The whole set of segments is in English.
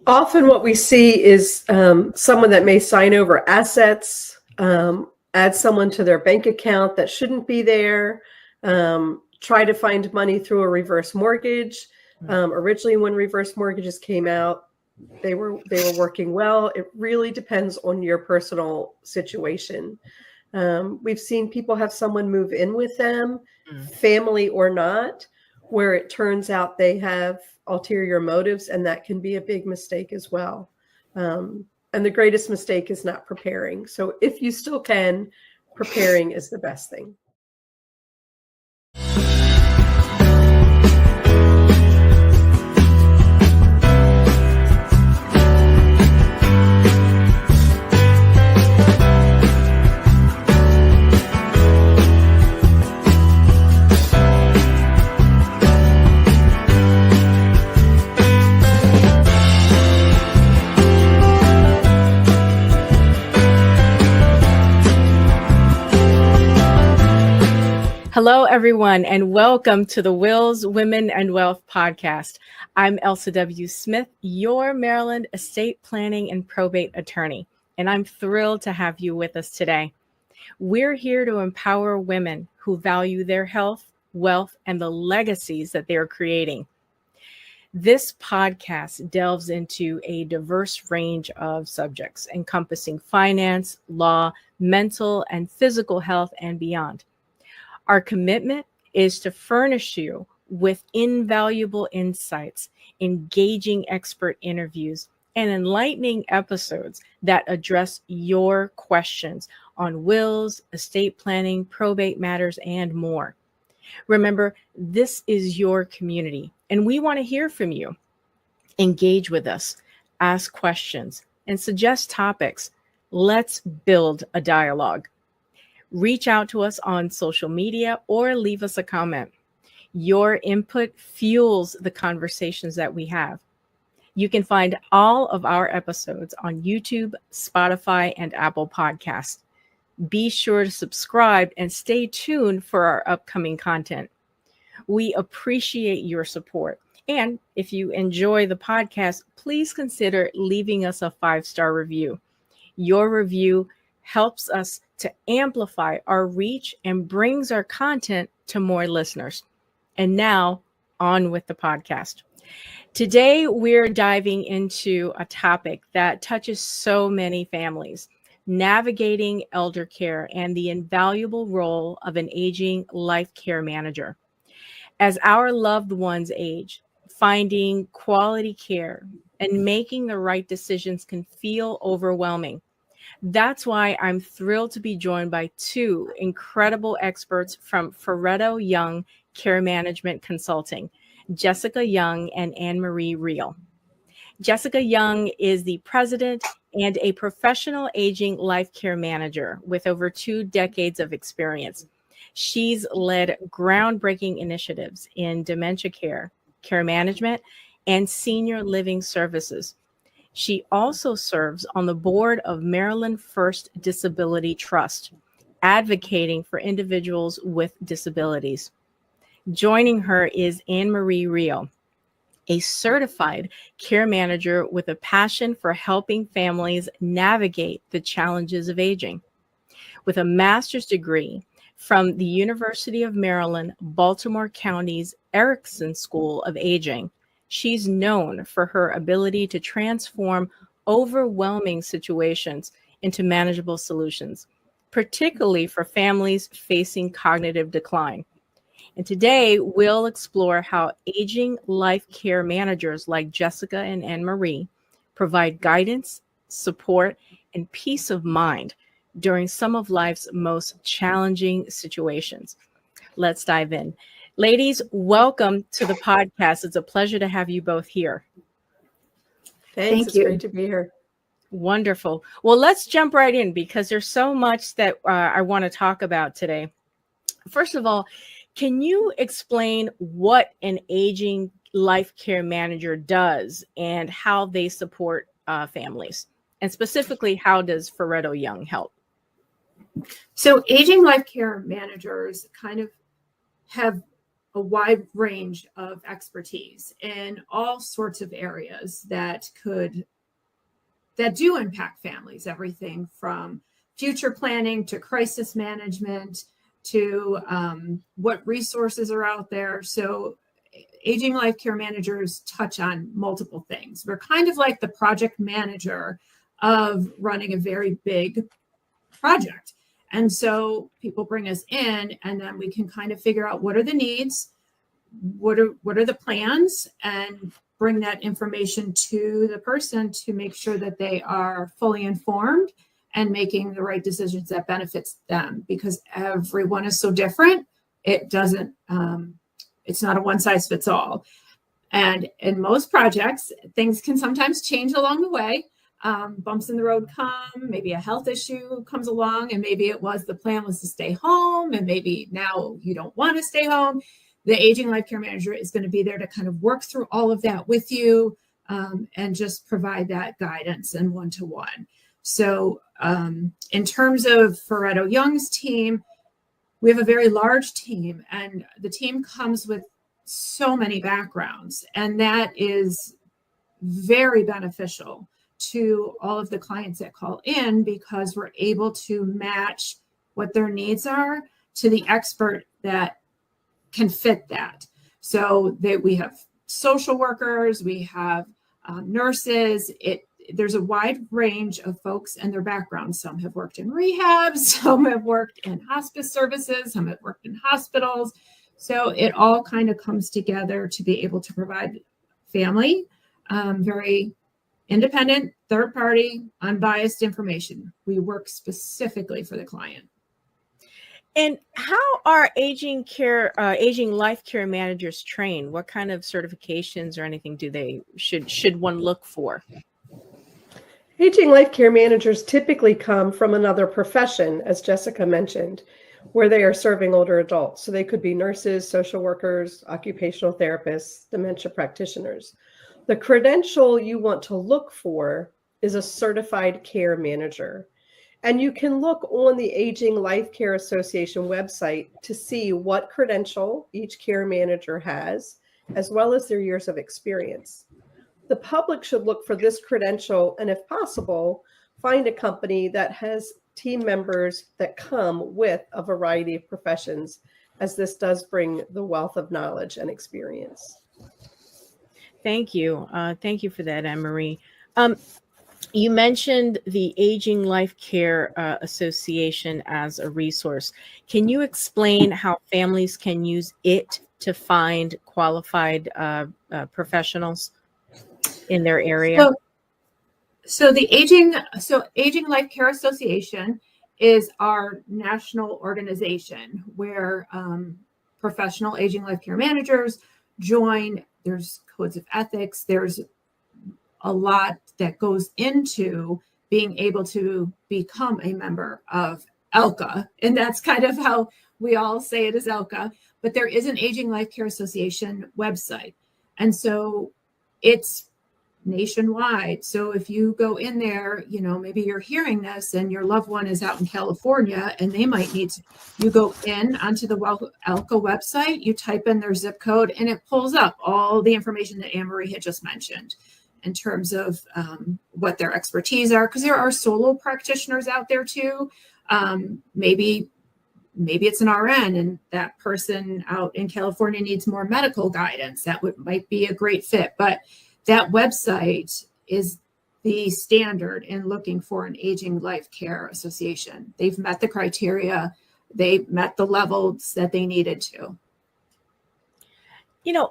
Often what we see is someone that may sign over assets, add someone to their bank account that shouldn't be there, try to find money through a reverse mortgage. Originally, when reverse mortgages came out, they were working well. It really depends on your personal situation. We've seen people have someone move in with them, family or not, where it turns out they have ulterior motives, and that can be a big mistake as well. And the greatest mistake is not preparing. So if you still can, preparing is the best thing. Hello, everyone, and welcome to the Wills, Women, and Wealth podcast. I'm Elsa W. Smith, your Maryland estate planning and probate attorney, and I'm thrilled to have you with us today. We're here to empower women who value their health, wealth, and the legacies that they are creating. This podcast delves into a diverse range of subjects encompassing finance, law, mental, and physical health, and beyond. Our commitment is to furnish you with invaluable insights, engaging expert interviews, and enlightening episodes that address your questions on wills, estate planning, probate matters, and more. Remember, this is your community, and we want to hear from you. Engage with us, ask questions, and suggest topics. Let's build a dialogue. Reach out to us on social media or leave us a comment. Your input fuels the conversations that we have. You can find all of our episodes on YouTube, Spotify, and Apple Podcasts. Be sure to subscribe and stay tuned for our upcoming content. We appreciate your support. And if you enjoy the podcast, please consider leaving us a 5-star review. Your review helps us to amplify our reach and brings our content to more listeners. And now, on with the podcast. Today, we're diving into a topic that touches so many families: navigating elder care and the invaluable role of an aging life care manager. As our loved ones age, finding quality care and making the right decisions can feel overwhelming. That's why I'm thrilled to be joined by two incredible experts from Ferretto Young Care Management Consulting, Jessica Young and Anne-Marie Riehl. Jessica Young is the president and a professional aging life care manager with over 2 decades of experience. She's led groundbreaking initiatives in dementia care, care management, and senior living services. She also serves on the board of Maryland First Disability Trust, advocating for individuals with disabilities. Joining her is Anne-Marie Riehl, a certified care manager with a passion for helping families navigate the challenges of aging. With a master's degree from the University of Maryland, Baltimore County's Erickson School of Aging, she's known for her ability to transform overwhelming situations into manageable solutions, particularly for families facing cognitive decline. And today, we'll explore how aging life care managers like Jessica and Anne-Marie provide guidance, support, and peace of mind during some of life's most challenging situations. Let's dive in. Ladies, welcome to the podcast. It's a pleasure to have you both here. Thanks. It's great to be here. Wonderful. Well, let's jump right in because there's so much that I want to talk about today. First of all, can you explain what an aging life care manager does and how they support families? And specifically, how does Ferretto Young help? So aging life care managers kind of have a wide range of expertise in all sorts of areas that do impact families, everything from future planning to crisis management to what resources are out there. So aging life care managers touch on multiple things. We're kind of like the project manager of running a very big project. And so people bring us in, and then we can kind of figure out what are the needs, what are the plans, and bring that information to the person to make sure that they are fully informed and making the right decisions that benefits them, because everyone is so different. It doesn't, it's not a one size fits all. And in most projects, things can sometimes change along the way. Bumps in the road come, maybe a health issue comes along, and maybe the plan was to stay home, and maybe now you don't want to stay home. The aging life care manager is going to be there to kind of work through all of that with you, and just provide that guidance and one-to-one. So in terms of Ferretto Young's team, we have a very large team, and the team comes with so many backgrounds, and that is very beneficial to all of the clients that call in, because we're able to match what their needs are to the expert that can fit that. So that we have social workers, we have nurses. There's a wide range of folks and their backgrounds. Some have worked in rehab, some have worked in hospice services, some have worked in hospitals. So it all kind of comes together to be able to provide family very independent, third-party, unbiased information. We work specifically for the client. And how are aging life care managers trained? What kind of certifications or anything should one look for? Aging life care managers typically come from another profession, as Jessica mentioned, where they are serving older adults. So they could be nurses, social workers, occupational therapists, dementia practitioners. The credential you want to look for is a certified care manager. And you can look on the Aging Life Care Association website to see what credential each care manager has, as well as their years of experience. The public should look for this credential, and if possible, find a company that has team members that come with a variety of professions, as this does bring the wealth of knowledge and experience. Thank you. Thank you for that, Anne-Marie. You mentioned the Aging Life Care Association as a resource. Can you explain how families can use it to find qualified professionals in their area? So Aging Life Care Association is our national organization where professional aging life care managers join. There's codes of ethics. There's a lot that goes into being able to become a member of ALCA. And that's kind of how we all say it is ALCA. But there is an Aging Life Care Association website. And so it's nationwide. So if you go in there, maybe you're hearing this and your loved one is out in California and they might need to, you go in onto the ALCA website, you type in their zip code, and it pulls up all the information that Anne-Marie had just mentioned in terms of what their expertise are, because there are solo practitioners out there too. Maybe it's an RN and that person out in California needs more medical guidance. That might be a great fit. But that website is the standard in looking for an Aging Life Care Association. They've met the criteria. They met the levels that they needed to.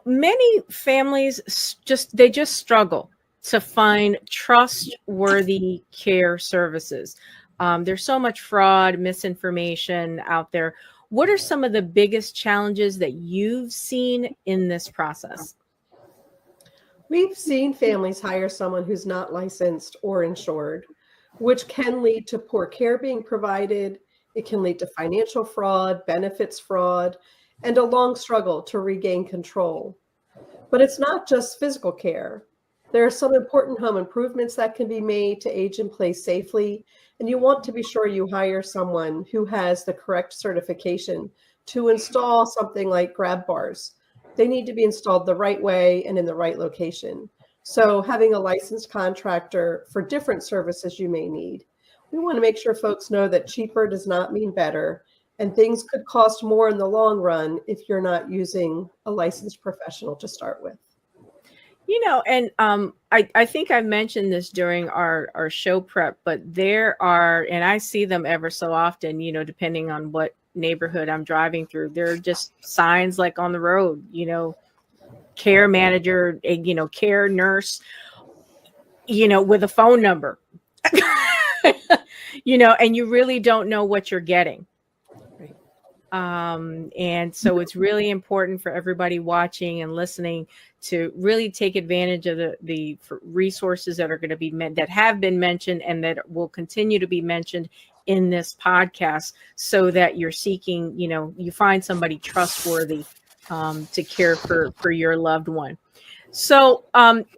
Many families just struggle to find trustworthy care services. There's so much fraud, misinformation out there. What are some of the biggest challenges that you've seen in this process? We've seen families hire someone who's not licensed or insured, which can lead to poor care being provided. It can lead to financial fraud, benefits fraud, and a long struggle to regain control. But it's not just physical care. There are some important home improvements that can be made to age in place safely, and you want to be sure you hire someone who has the correct certification to install something like grab bars they need to be installed the right way and in the right location. So having a licensed contractor for different services you may need. We want to make sure folks know that cheaper does not mean better, and things could cost more in the long run if you're not using a licensed professional to start with. And I think I mentioned this during our show prep, but there are, and I see them ever so often, depending on what neighborhood I'm driving through, there are just signs like on the road, care manager, care nurse, with a phone number, and you really don't know what you're getting. And so it's really important for everybody watching and listening to really take advantage of the resources that are going to be that have been mentioned and that will continue to be mentioned in this podcast, so that you're seeking, you find somebody trustworthy to care for your loved one. So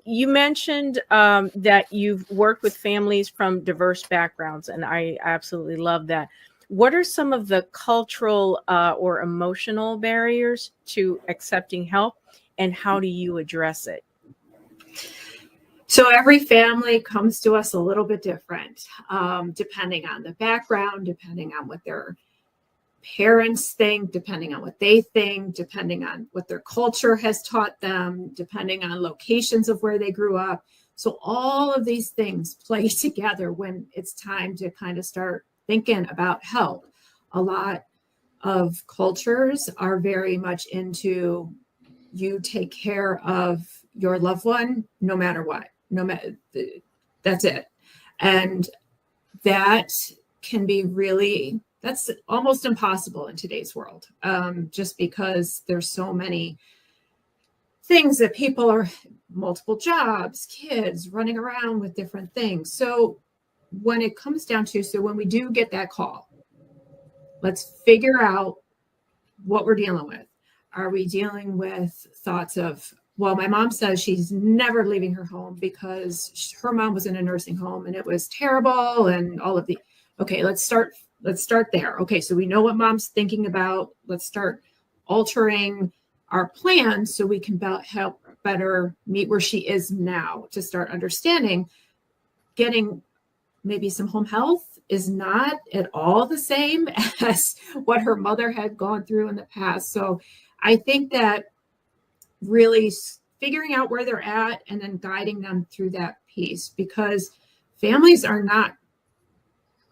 you mentioned that you've worked with families from diverse backgrounds, and I absolutely love that. What are some of the cultural or emotional barriers to accepting help, and how do you address it? So every family comes to us a little bit different, depending on the background, depending on what their parents think, depending on what they think, depending on what their culture has taught them, depending on locations of where they grew up. So all of these things play together when it's time to kind of start thinking about help. A lot of cultures are very much into you take care of your loved one no matter what, that's it. And that can be really, that's almost impossible in today's world, just because there's so many things that people are, multiple jobs, kids running around with different things. So when it comes down to, so when we do get that call, let's figure out what we're dealing with. Are we dealing with thoughts of, well, my mom says she's never leaving her home because her mom was in a nursing home and it was terrible, and all of the, okay, let's start there. Okay, so we know what mom's thinking about. Let's start altering our plans so we can help better meet where she is now, to start understanding getting maybe some home health is not at all the same as what her mother had gone through in the past. So I think that really figuring out where they're at and then guiding them through that piece, because families are not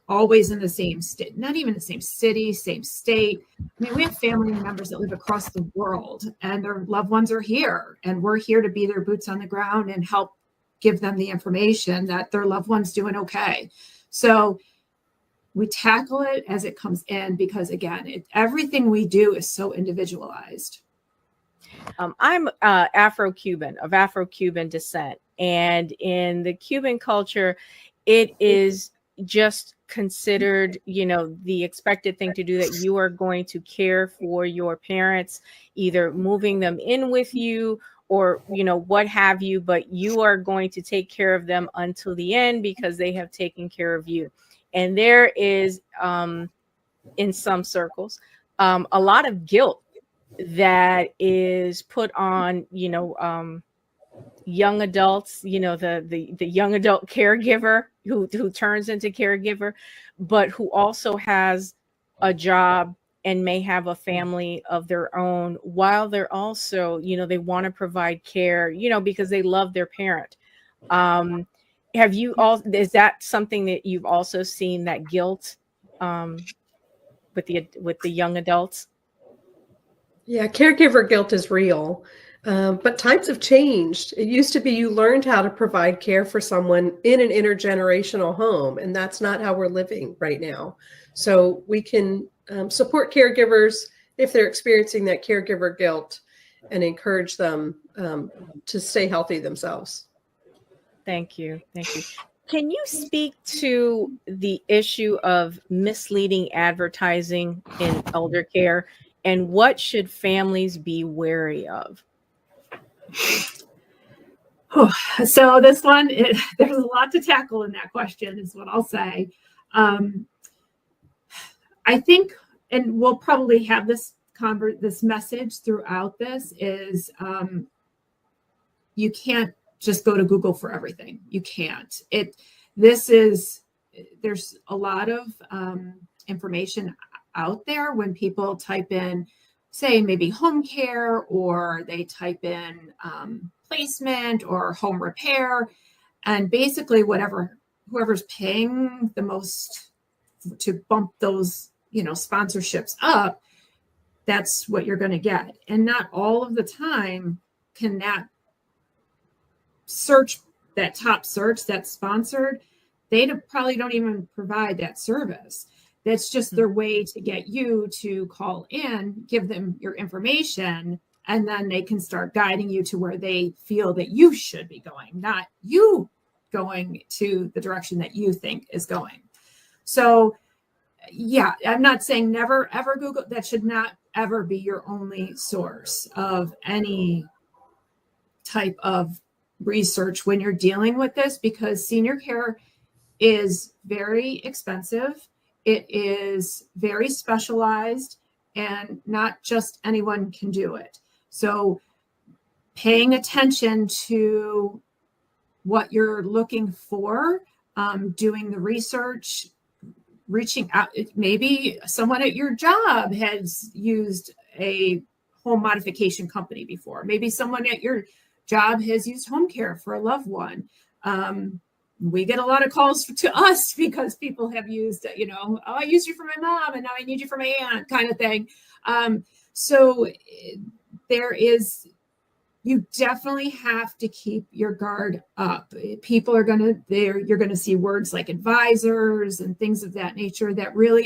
always in the same state, not even the same city, same state. I mean, we have family members that live across the world and their loved ones are here, and we're here to be their boots on the ground and help give them the information that their loved one's doing okay. So we tackle it as it comes in, because again, everything we do is so individualized. I'm Afro-Cuban, of Afro-Cuban descent. And in the Cuban culture, it is just considered, the expected thing to do, that you are going to care for your parents, either moving them in with you or, what have you, but you are going to take care of them until the end because they have taken care of you. And there is, in some circles, a lot of guilt that is put on, young adults, the young adult caregiver who turns into caregiver, but who also has a job and may have a family of their own, while they're also, they want to provide care, because they love their parent. Have you all, is that something that you've also seen, that guilt with the young adults? Yeah, caregiver guilt is real, but times have changed. It used to be you learned how to provide care for someone in an intergenerational home, and that's not how we're living right now. So we can support caregivers if they're experiencing that caregiver guilt and encourage them to stay healthy themselves. Thank you. Thank you. Can you speak to the issue of misleading advertising in elder care, and what should families be wary of? So this one, there's a lot to tackle in that question, is what I'll say. I think, and we'll probably have this this message throughout this is you can't just go to Google for everything. You can't. There's a lot of information out there when people type in, say, maybe home care, or they type in placement or home repair, and basically whoever's paying the most to bump those, sponsorships up, that's what you're going to get. And not all of the time can that search, that top search that's sponsored, they probably don't even provide that service. That's just their way to get you to call in, give them your information, and then they can start guiding you to where they feel that you should be going, not you going to the direction that you think is going. So yeah, I'm not saying never ever Google. That should not ever be your only source of any type of research when you're dealing with this, because senior care is very expensive. It is very specialized, and not just anyone can do it. So paying attention to what you're looking for, doing the research, reaching out. Maybe someone at your job has used a home modification company before. Maybe someone at your job has used home care for a loved one. We get a lot of calls to us because people have used, oh, I used you for my mom and now I need you for my aunt, kind of thing. So you definitely have to keep your guard up. People you're going to see words like advisors and things of that nature that really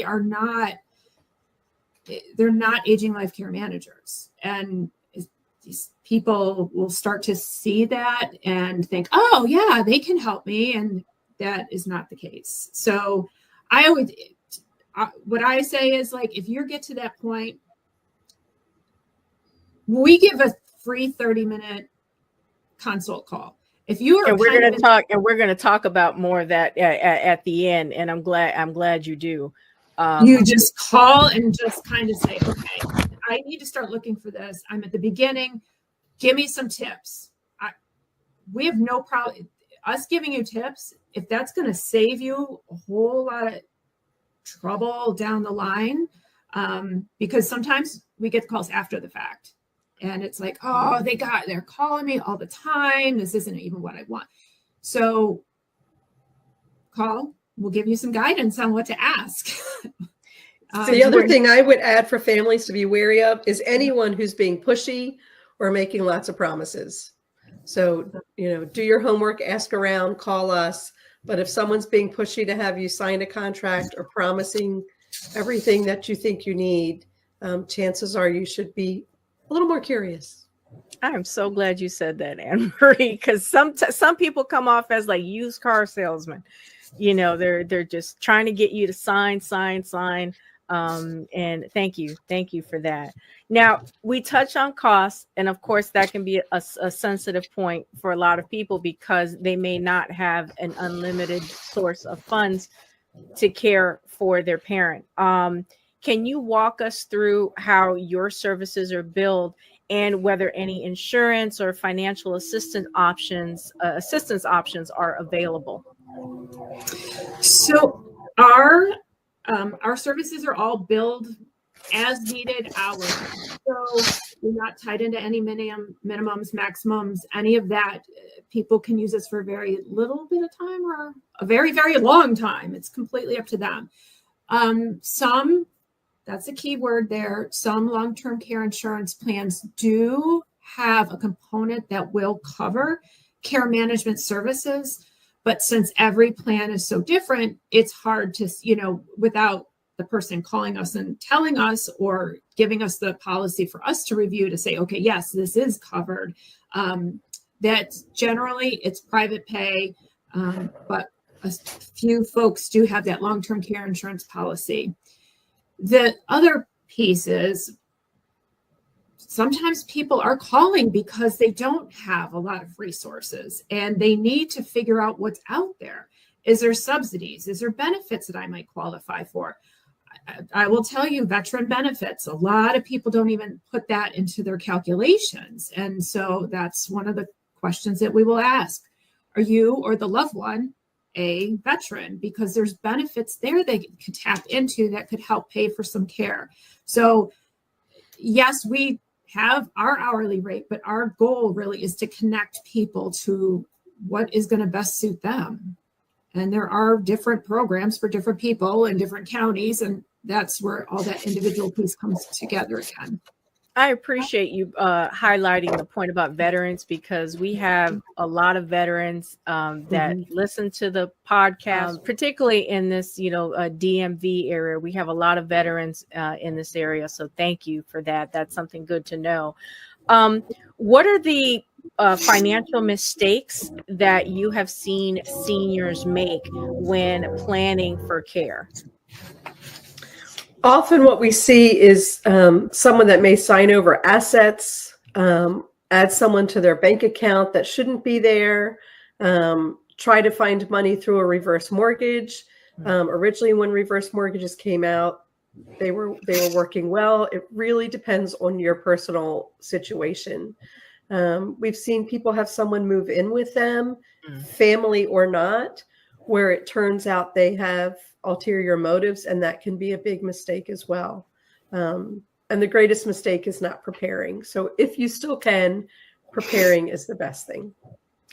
they're not aging life care managers. And these people will start to see that and think, oh yeah, they can help me. And that is not the case. So what I say is, like, if you get to that point, we give a free 30-minute consult call. If you are, and we're going to talk about more of that at the end. And I'm glad you do. You just call and just kind of say, okay, I need to start looking for this. I'm at the beginning. Give me some tips. We have no problem us giving you tips. If that's going to save you a whole lot of trouble down the line, because sometimes we get calls after the fact. And it's like, oh, they're calling me all the time. This isn't even what I want. So call, we'll give you some guidance on what to ask. The other thing I would add for families to be wary of is anyone who's being pushy or making lots of promises. So, do your homework, ask around, call us. But if someone's being pushy to have you sign a contract or promising everything that you think you need, chances are you should be a little more curious. I'm so glad you said that, Anne Marie, because some people come off as like used car salesmen. They're just trying to get you to sign. And thank you for that. Now, we touch on costs, and of course that can be a sensitive point for a lot of people because they may not have an unlimited source of funds to care for their parent. Can you walk us through how your services are billed and whether any insurance or financial assistance options are available? So our services are all billed as needed hours. So we're not tied into any minimums, maximums, any of that. People can use us for a very little bit of time or a very, very long time. It's completely up to them. That's a key word there. Some long-term care insurance plans do have a component that will cover care management services. But since every plan is so different, it's hard to, without the person calling us and telling us or giving us the policy for us to review to say, okay, yes, this is covered. That generally it's private pay, but a few folks do have that long-term care insurance policy. The other piece is sometimes people are calling because they don't have a lot of resources and they need to figure out what's out there. Is there subsidies? Is there benefits that I might qualify for? I will tell you, veteran benefits, a lot of people don't even put that into their calculations. And so that's one of the questions that we will ask. Are you or the loved one a veteran? Because there's benefits there they could tap into that could help pay for some care. So yes, we have our hourly rate, but our goal really is to connect people to what is going to best suit them. And there are different programs for different people in different counties, and that's where all that individual piece comes together again. I appreciate you highlighting the point about veterans, because we have a lot of veterans that listen to the podcast, particularly in this, DMV area. We have a lot of veterans in this area. So thank you for that. That's something good to know. What are the financial mistakes that you have seen seniors make when planning for care? Often what we see is someone that may sign over assets, add someone to their bank account that shouldn't be there, try to find money through a reverse mortgage. Originally, when reverse mortgages came out, they were working well. It really depends on your personal situation. We've seen people have someone move in with them, family or not, where it turns out they have ulterior motives, and that can be a big mistake as well. And the greatest mistake is not preparing. So if you still can, preparing is the best thing.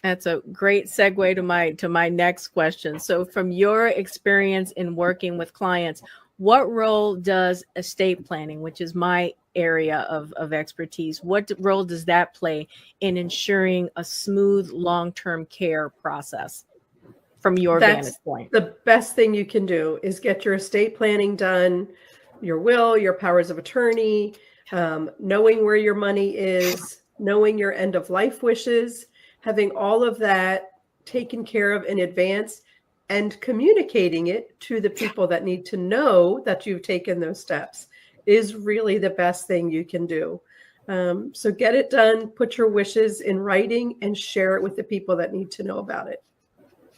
That's a great segue to my next question. So from your experience in working with clients, what role does estate planning, which is my area of expertise, what role does that play in ensuring a smooth long-term care process from your vantage point? The best thing you can do is get your estate planning done, your will, your powers of attorney, knowing where your money is, knowing your end of life wishes, having all of that taken care of in advance, and communicating it to the people that need to know that you've taken those steps is really the best thing you can do. So get it done, put your wishes in writing, and share it with the people that need to know about it.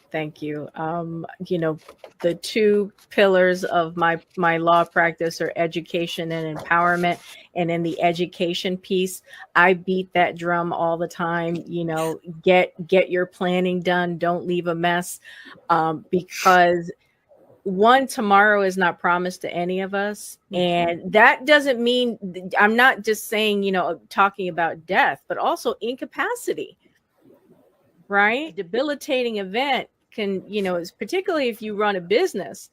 Thank you. The two pillars of my law practice are education and empowerment. And in the education piece, I beat that drum all the time. Get your planning done. Don't leave a mess, because one, tomorrow is not promised to any of us. And that doesn't mean, I'm not just saying, talking about death, but also incapacity, right? Debilitating event can, particularly if you run a business,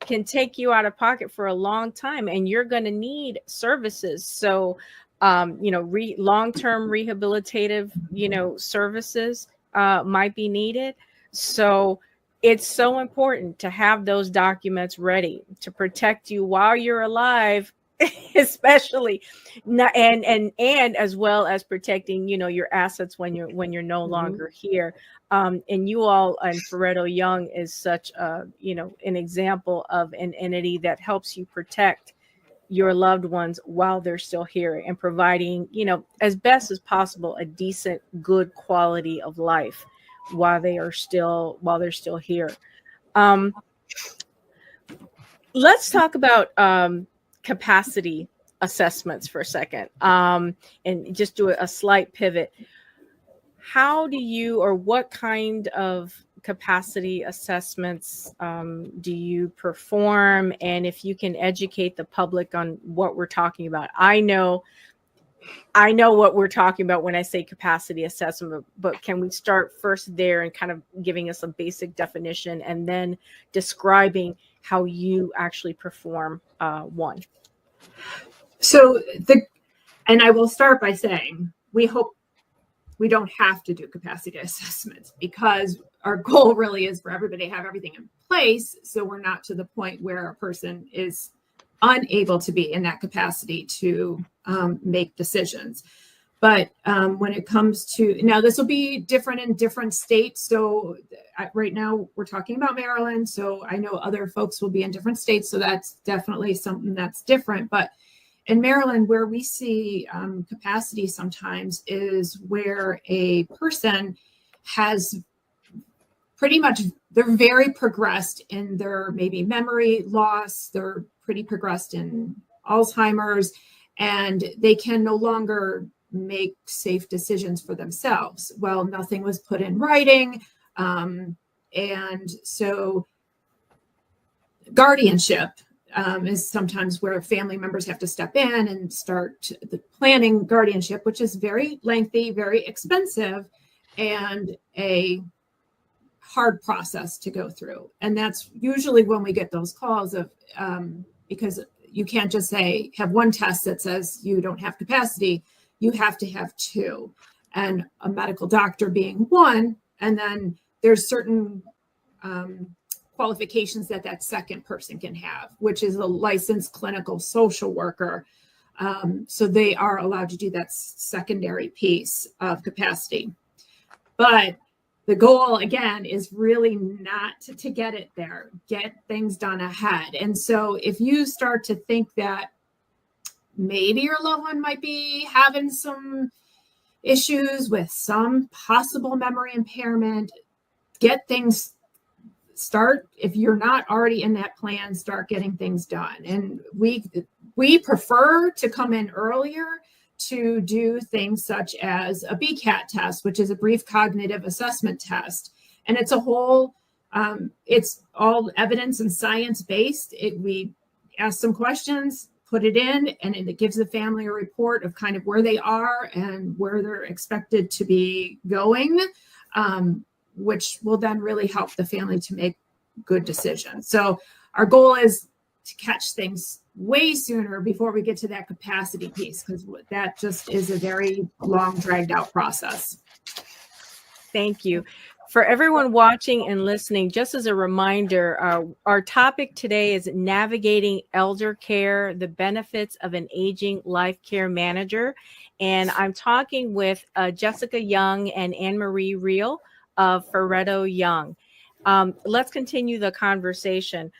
can take you out of pocket for a long time, and you're going to need services. So, long-term rehabilitative, services might be needed. So it's so important to have those documents ready to protect you while you're alive, especially, and as well as protecting, your assets when you're no longer here. And you all, and Ferretto Young is such a, an example of an entity that helps you protect your loved ones while they're still here, and providing, as best as possible, a decent, good quality of life while they're still here. Let's talk about capacity assessments for a second, and just do a slight pivot. How do you, or what kind of capacity assessments do you perform? And if you can educate the public on what we're talking about. I know what we're talking about when I say capacity assessment, but can we start first there and kind of giving us a basic definition, and then describing how you actually perform one? So and I will start by saying, we hope we don't have to do capacity assessments, because our goal really is for everybody to have everything in place, so we're not to the point where a person is unable to be in that capacity to make decisions. But when it comes to, now this will be different in different states. So right now we're talking about Maryland. So I know other folks will be in different states. So that's definitely something that's different. But in Maryland, where we see capacity sometimes is where a person has pretty much, they're very progressed in their maybe memory loss, they're pretty progressed in Alzheimer's, and they can no longer make safe decisions for themselves. Well, nothing was put in writing. And so guardianship is sometimes where family members have to step in and start the planning guardianship, which is very lengthy, very expensive, and a hard process to go through. And that's usually when we get those calls of, because you can't just say, have one test that says you don't have capacity. You have to have two, and a medical doctor being one. And then there's certain qualifications that second person can have, which is a licensed clinical social worker. So they are allowed to do that secondary piece of capacity. But the goal, again, is really not to get it there, get things done ahead. And so if you start to think that maybe your loved one might be having some issues with some possible memory impairment, if you're not already in that plan, start getting things done. And we prefer to come in earlier to do things such as a BCAT test, which is a brief cognitive assessment test. And it's it's all evidence and science based. We ask some questions, put it in, and it gives the family a report of kind of where they are and where they're expected to be going, which will then really help the family to make good decisions. So our goal is to catch things way sooner before we get to that capacity piece, because that just is a very long, dragged out process. Thank you. For everyone watching and listening, just as a reminder, our topic today is navigating elder care, the benefits of an aging life care manager. And I'm talking with Jessica Young and Anne-Marie Riehl of Ferretto Young. Let's continue the conversation.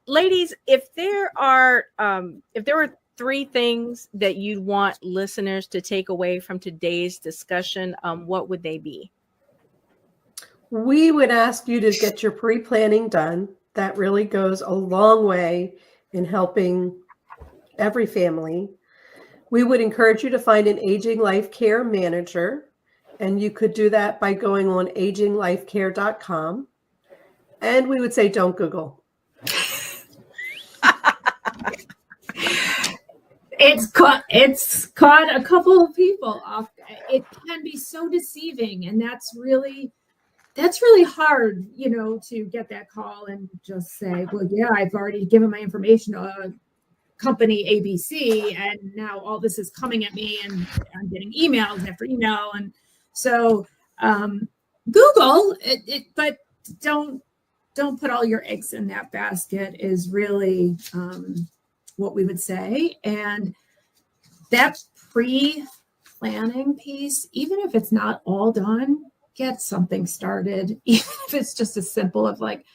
Ladies, if there were three things that you'd want listeners to take away from today's discussion, what would they be? We would ask you to get your pre-planning done. That really goes a long way in helping every family. We would encourage you to find an aging life care manager, and you could do that by going on aginglifecare.com. And we would say, don't Google. It's caught a couple of people off. It can be so deceiving, and that's really hard, to get that call and just say, well, yeah, I've already given my information to company ABC, and now all this is coming at me, and I'm getting emails after email. And so Google it, but don't put all your eggs in that basket is really what we would say. And that pre-planning piece, even if it's not all done, get something started, even if it's just as simple of like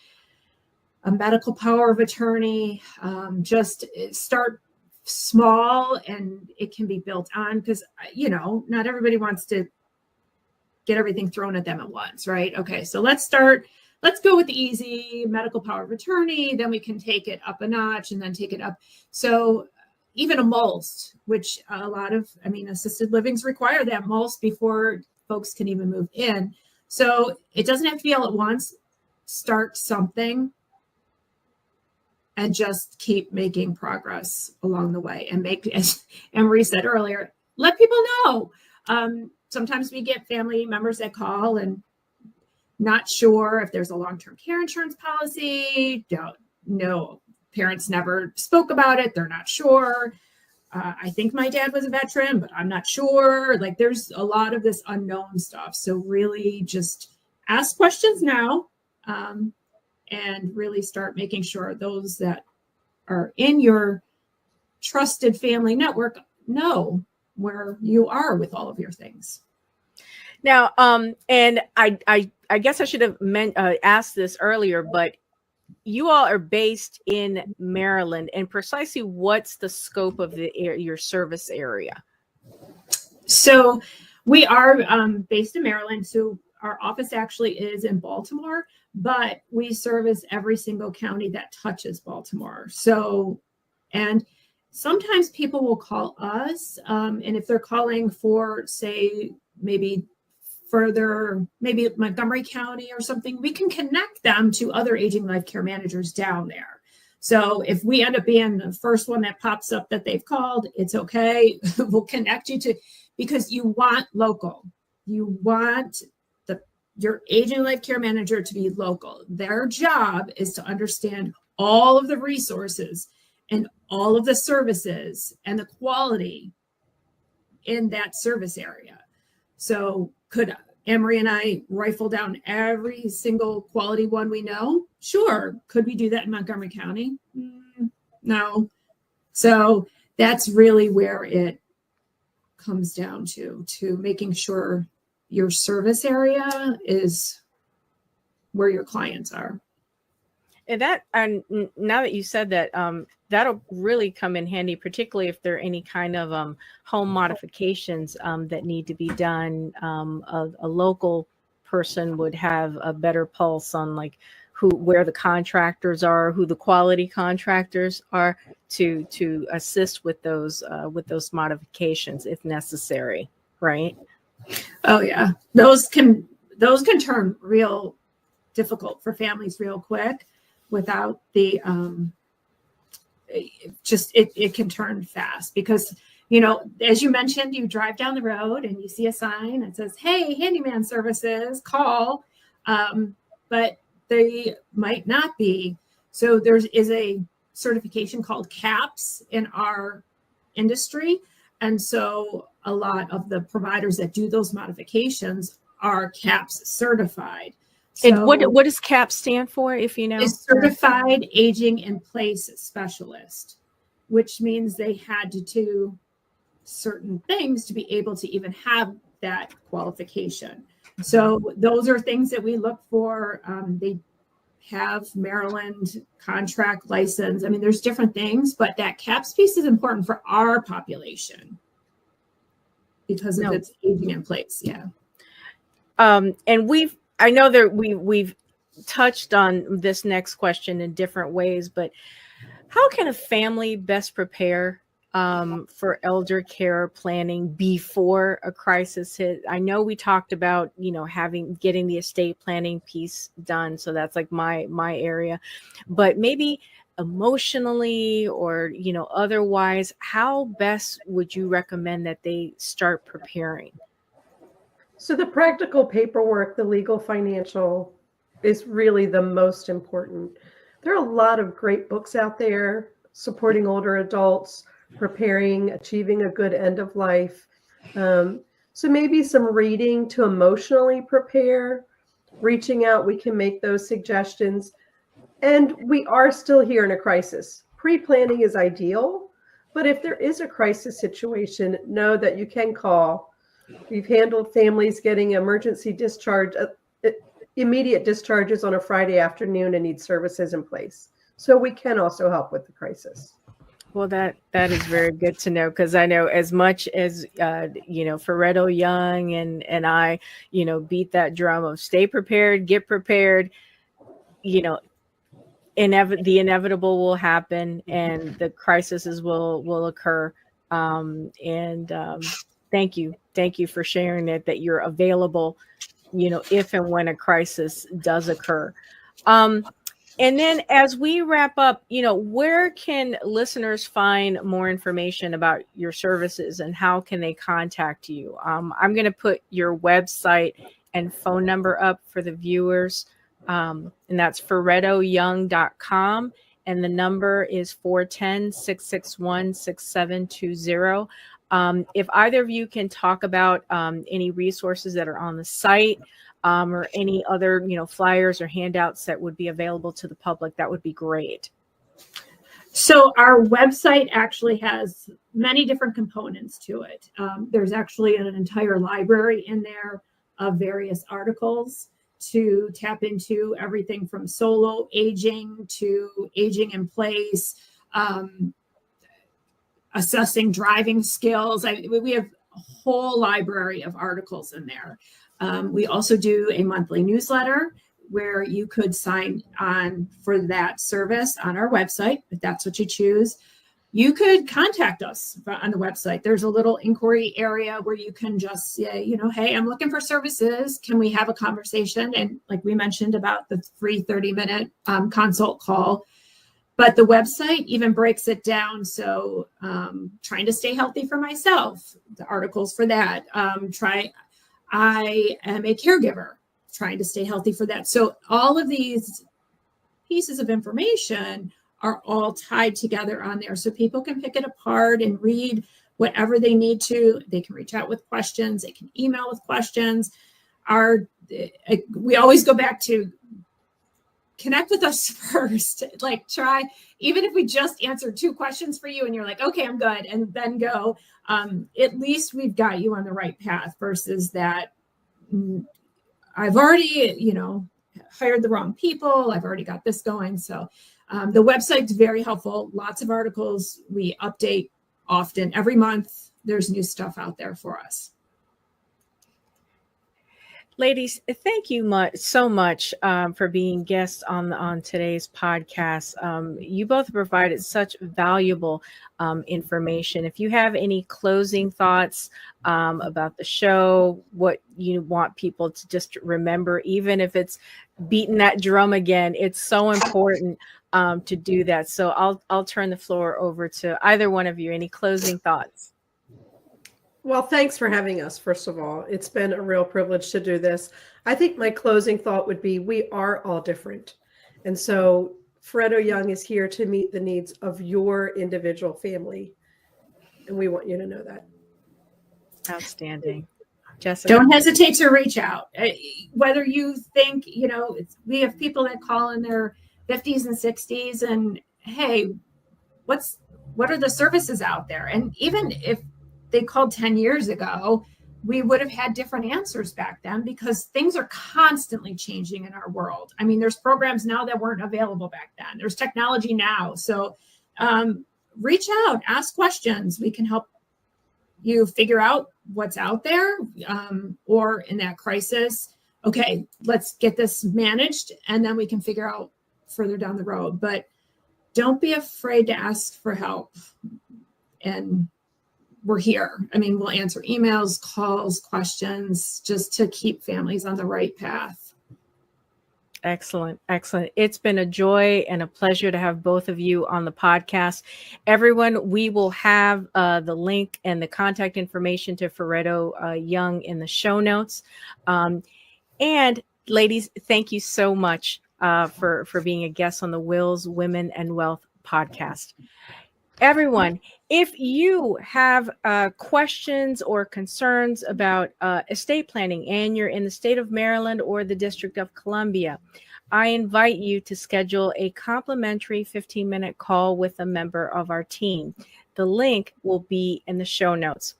a medical power of attorney. Just start small, and it can be built on, because not everybody wants to get everything thrown at them at once, right? Okay, so let's go with the easy medical power of attorney, then we can take it up a notch and then take it up. So even a MOLST, which a lot of, assisted livings require that MOLST before folks can even move in. So it doesn't have to be all at once. Start something and just keep making progress along the way, and as Anne-Marie said earlier, let people know. Sometimes we get family members that call and not sure if there's a long-term care insurance policy. Don't know. Parents never spoke about it. They're not sure. I think my dad was a veteran, but I'm not sure. Like, there's a lot of this unknown stuff. So really just ask questions now, and really start making sure those that are in your trusted family network know where you are with all of your things. Now, and I guess I should have asked this earlier, but you all are based in Maryland, and precisely what's the scope of your service area? So we are based in Maryland. So our office actually is in Baltimore, but we service every single county that touches Baltimore. So, and sometimes people will call us, and if they're calling for, say, maybe further, maybe Montgomery County or something, we can connect them to other aging life care managers down there. So if we end up being the first one that pops up that they've called, it's okay. We'll connect you to, because you want local. You want your aging life care manager to be local. Their job is to understand all of the resources and all of the services and the quality in that service area. So could Emery and I rifle down every single quality one we know? Sure. Could we do that in Montgomery County? No. So that's really where it comes down to making sure your service area is where your clients are. And now that you said that, that'll really come in handy, particularly if there are any kind of home modifications that need to be done. A local person would have a better pulse on like where the contractors are, who the quality contractors are, to assist with those modifications if necessary, right? Oh yeah, those can turn real difficult for families real quick. Without the it can turn fast, because as you mentioned, you drive down the road and you see a sign that says, hey, handyman services, call, but they might not be. So there is a certification called CAPS in our industry, and so a lot of the providers that do those modifications are CAPS certified. So, and what does CAPS stand for, if you know? Is Certified Aging in Place Specialist, which means they had to do certain things to be able to even have that qualification. So those are things that we look for. They have Maryland contract license. I mean, there's different things, but that CAPS piece is important for our population because of its aging in place. Yeah. And I know that we've touched on this next question in different ways, but how can a family best prepare for elder care planning before a crisis hit? I know we talked about, getting the estate planning piece done. So that's like my area, but maybe emotionally or, otherwise, how best would you recommend that they start preparing? So the practical paperwork, the legal, financial is really the most important. There are a lot of great books out there supporting older adults, preparing, achieving a good end of life. So maybe some reading to emotionally prepare, reaching out, we can make those suggestions. And we are still here in a crisis. Pre-planning is ideal, but if there is a crisis situation, know that you can call. We've handled families getting emergency discharge, immediate discharges on a Friday afternoon and need services in place. So we can also help with the crisis. Well, that is very good to know, because I know as much as, Ferretto Young and I, beat that drum of stay prepared, get prepared, the inevitable will happen and the crises will occur. Thank you for sharing that you're available, if and when a crisis does occur. And then as we wrap up, where can listeners find more information about your services and how can they contact you? I'm going to put your website and phone number up for the viewers. And that's ferrettoyoung.com. And the number is 410-661-6720. If either of you can talk about any resources that are on the site, or any other, flyers or handouts that would be available to the public, that would be great. So our website actually has many different components to it. There's actually an entire library in there of various articles to tap into, everything from solo aging to aging in place, assessing driving skills. We have a whole library of articles in there. We also do a monthly newsletter where you could sign on for that service on our website, if that's what you choose. You could contact us on the website. There's a little inquiry area where you can just say, hey, I'm looking for services. Can we have a conversation? And like we mentioned about the free 30-minute consult call. But the website even breaks it down. So trying to stay healthy for myself, the articles for that. I am a caregiver, trying to stay healthy for that. So all of these pieces of information are all tied together on there. So people can pick it apart and read whatever they need to. They can reach out with questions. They can email with questions. We always go back to connect with us first. Like try, even if we just answer 2 questions for you and you're like, okay, I'm good. And then go, at least we've got you on the right path versus that I've already, hired the wrong people. I've already got this going. So the website's very helpful. Lots of articles. We update often. Every month, there's new stuff out there for us. Ladies, thank you so much for being guests on today's podcast. You both provided such valuable information. If you have any closing thoughts about the show, what you want people to just remember, even if it's beating that drum again, it's so important to do that. So I'll turn the floor over to either one of you. Any closing thoughts? Well, thanks for having us, first of all. It's been a real privilege to do this. I think my closing thought would be we are all different. And so Ferretto Young is here to meet the needs of your individual family. And we want you to know that. Outstanding. Jessica? Don't hesitate to reach out. Whether you think, we have people that call in their 50s and 60s and, hey, what are the services out there? And even if they called 10 years ago, we would have had different answers back then because things are constantly changing in our world. I mean, there's programs now that weren't available back then. There's technology now. So reach out, ask questions. We can help you figure out what's out there or in that crisis. Okay, let's get this managed and then we can figure out further down the road. But don't be afraid to ask for help. And we're here. I mean, we'll answer emails, calls, questions, just to keep families on the right path. Excellent. Excellent. It's been a joy and a pleasure to have both of you on the podcast. Everyone, we will have the link and the contact information to Ferretto Young in the show notes. And ladies, thank you so much for being a guest on the Wills, Women and Wealth podcast. Everyone, if you have questions or concerns about estate planning and you're in the state of Maryland or the District of Columbia, I invite you to schedule a complimentary 15-minute call with a member of our team. The link will be in the show notes.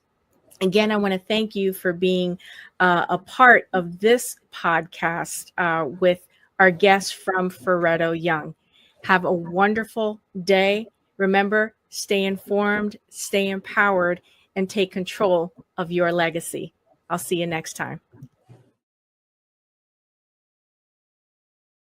Again, I want to thank you for being a part of this podcast with our guests from Ferretto Young. Have a wonderful day. Remember, stay informed, stay empowered, and take control of your legacy. I'll see you next time.